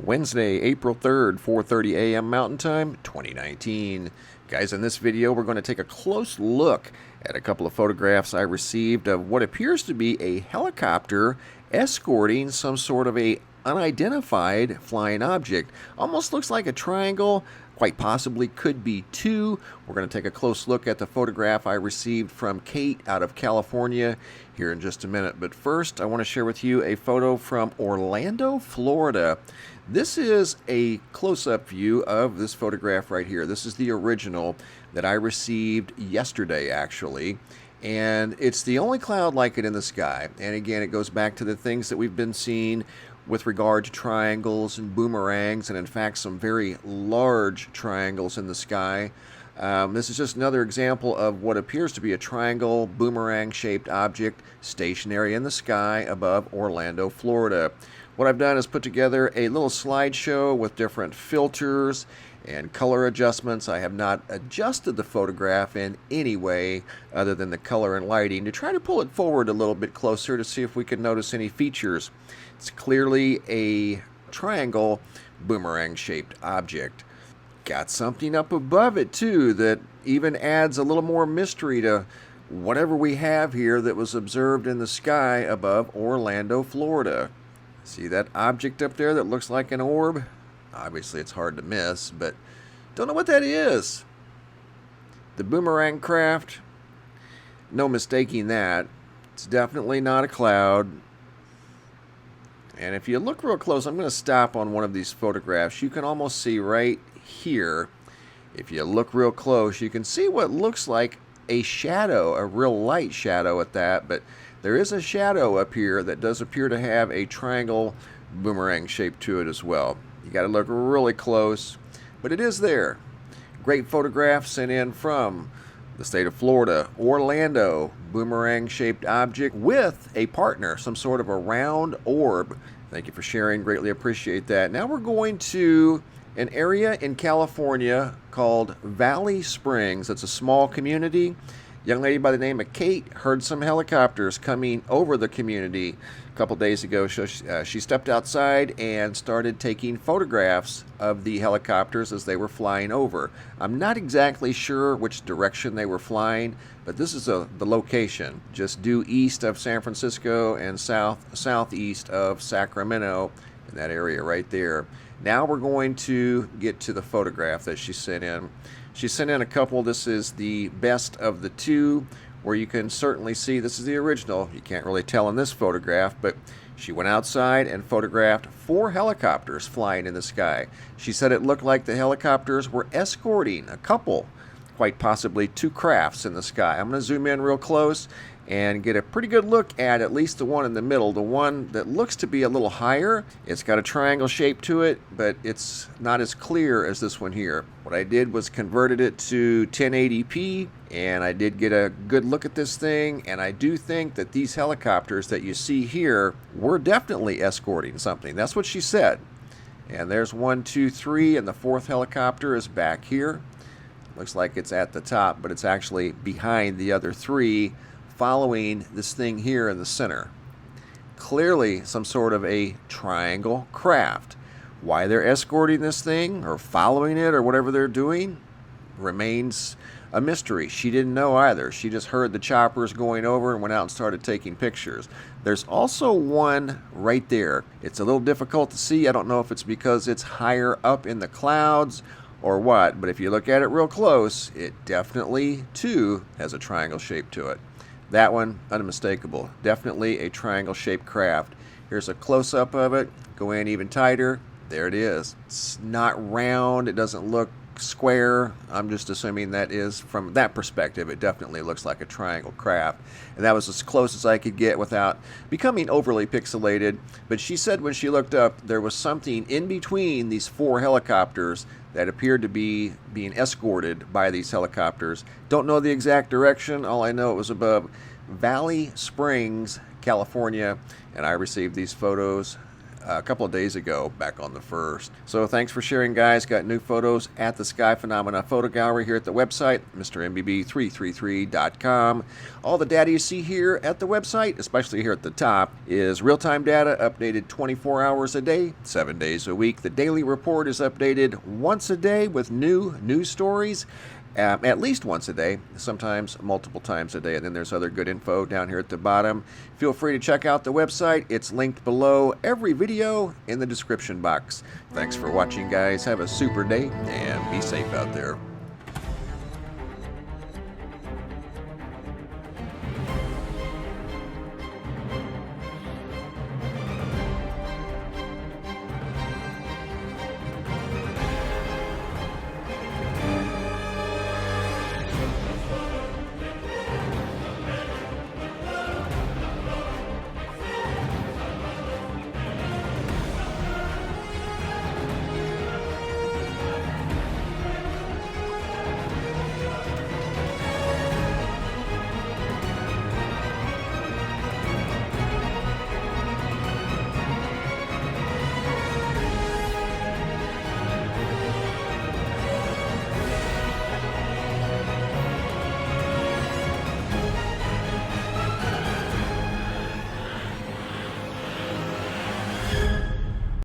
Wednesday, April 3rd, 4:30 a.m. Mountain Time, 2019. Guys, in this video, we're going to take a close look at a couple of photographs I received of what appears to be a helicopter escorting some sort of a unidentified flying object. Almost looks like a triangle, quite possibly could be two. We're going to take a close look at the photograph I received from Kate out of California here in just a minute. But first, I want to share with you a photo from Orlando, Florida. This is a close-up view of this photograph right here. This is the original that I received yesterday, actually. And it's the only cloud like it in the sky. And again, it goes back to the things that we've been seeing with regard to triangles and boomerangs, and in fact some very large triangles in the sky. This is just another example of what appears to be a triangle boomerang shaped object stationary in the sky above Orlando, Florida. What I've done is put together a little slideshow with different filters and color adjustments. I have not adjusted the photograph in any way other than the color and lighting to try to pull it forward a little bit closer to see if we can notice any features. It's clearly a triangle boomerang shaped object. Got something up above it too that even adds a little more mystery to whatever we have here that was observed in the sky above Orlando, Florida. See that object up there that looks like an orb? Obviously it's hard to miss, but don't know what that is. The boomerang craft, no mistaking that. It's definitely not a cloud. And if you look real close, I'm going to stop on one of these photographs. You can almost see right here, if you look real close, you can see what looks like a shadow, a real light shadow at that, but there is a shadow up here that does appear to have a triangle boomerang shape to it as well. You got to look really close, but it is there. Great photograph sent in from the state of Florida, Orlando, boomerang shaped object with a partner, some sort of a round orb. Thank you for sharing, greatly appreciate that. Now we're going to an area in California called Valley Springs. It's a small community. Young lady by the name of Kate heard some helicopters coming over the community a couple days ago. She stepped outside and started taking photographs of the helicopters as they were flying over. I'm not exactly sure which direction they were flying, but this is the location, just due east of San Francisco and southeast of Sacramento, in that area right there. Now we're going to get to the photograph that she sent in. She sent in a couple. This is the best of the two, where you can certainly see this is the original. You can't really tell in this photograph, but she went outside and photographed 4 helicopters flying in the sky. She said it looked like the helicopters were escorting a couple, quite possibly 2 crafts in the sky. I'm going to zoom in real close and get a pretty good look at least the one in the middle, the one that looks to be a little higher. It's got a triangle shape to it, but it's not as clear as this one here. What I did was converted it to 1080p, and I did get a good look at this thing, and I do think that these helicopters that you see here were definitely escorting something. That's what she said. And there's 1, 2, 3, and the 4th helicopter is back here. Looks like it's at the top, but it's actually behind the other 3, following this thing here in the center. Clearly some sort of a triangle craft. Why they're escorting this thing or following it or whatever they're doing remains a mystery. She didn't know either. She just heard the choppers going over and went out and started taking pictures. There's also one right there. It's a little difficult to see. I don't know if it's because it's higher up in the clouds or what, but if you look at it real close, it definitely too has a triangle shape to it. That one, unmistakable. Definitely a triangle-shaped craft. Here's a close-up of it. Go in even tighter. There it is. It's not round. It doesn't look square. I'm just assuming that is, from that perspective, it definitely looks like a triangle craft. And that was as close as I could get without becoming overly pixelated. But she said when she looked up, there was something in between these 4 helicopters that appeared to be being escorted by these helicopters. Don't know the exact direction. All I know it was above Valley Springs, California, and I received these photos a couple of days ago, back on the 1st. So thanks for sharing, guys. Got new photos at the Sky Phenomena Photo Gallery here at the website, MrMBB333.com. All the data you see here at the website, especially here at the top, is real-time data updated 24 hours a day, 7 days a week. The daily report is updated once a day with new news stories. At least once a day, sometimes multiple times a day. And then there's other good info down here at the bottom. Feel free to check out the website. It's linked below every video in the description box. Thanks for watching, guys. Have a super day and be safe out there.